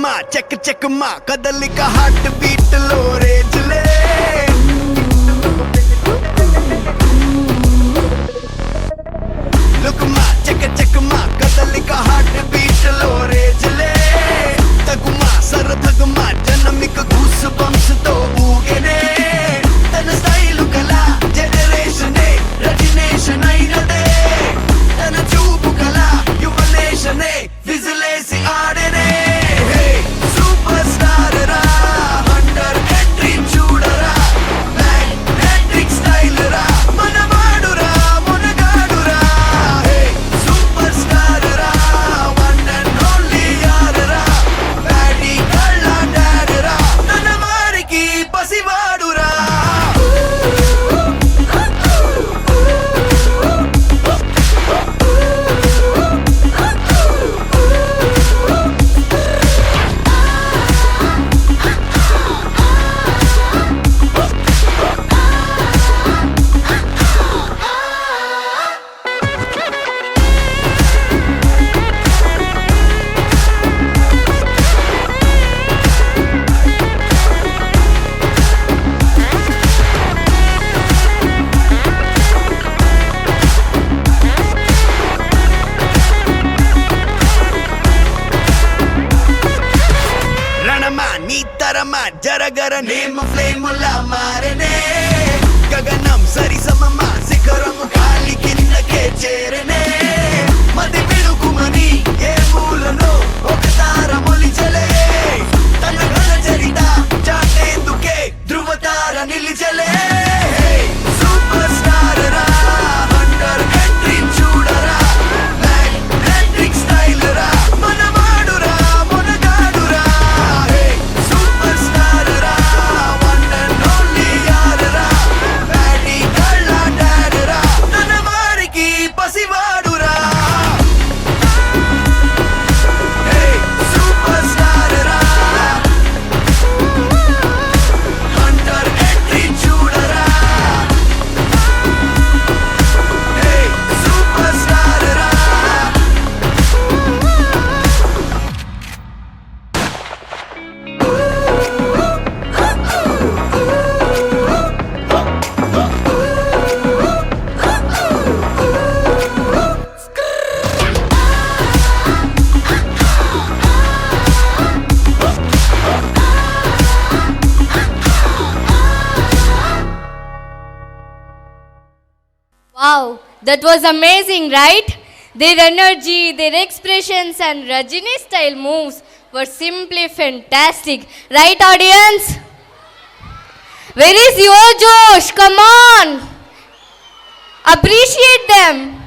మా చెక్ మా కదలిక హార్ట్ బీట్ లో రేజులే లుక్ మా చెక్ మా కదలిక హార్ట్ బీట్ లో రేజులే తగుమా సరదగుమా జనమిక గూస్ బంప్స్ తో ఊగెనే తన స్టైలు కలా జనరేషనే రజినేషన్ అయినదే తన చూపు కలా యువనేషనే విజిలేసి ఆడెనే సూపర్ స్టార్ రా అండర్ ఎంట్రీ చూడరా మ్యాగ్నెటిక్ స్టైల్ రా మనవాడురా మునగాడురా సూపర్ స్టార్ రా వన్ అండ్ ఓన్లీ యార్ రా బ్యాడీ కళ్ళ డాడ్ రా తన వారికి పసివాడురా రణమా నీ తరమా జరగర నేమ ఫ్లేములా మారనే గగనం సరి సమమా శిఖరము కాలి కిందకే చేరనే మది పిలుకుమని ఏ మూలలో ఒక తార మొలిచలే తన ఘన చరిత చాటేందుకే ధృవతార నిలిచలే సూపర్ స్టార్ రా అండర్ ఎంట్రీ చూడరా మ్యాగ్నెటిక్ స్టైల్ రా మనవాడురా మునగాడురా సూపర్ స్టార్ రా వన్ అండ్ ఓన్లీ యార్ రా బ్యాడీ కళ్ళ డాడ్ రా తన వారికి పసివాడురా సూపర్ స్టార్ రా అండర్ ఎంట్రీ చూడరా సూపర్ స్టార్ రా Wow, that was amazing, right? Their energy, their expressions and Rajini style moves were simply fantastic. Right, audience? Where is your Josh? Come on! Appreciate them.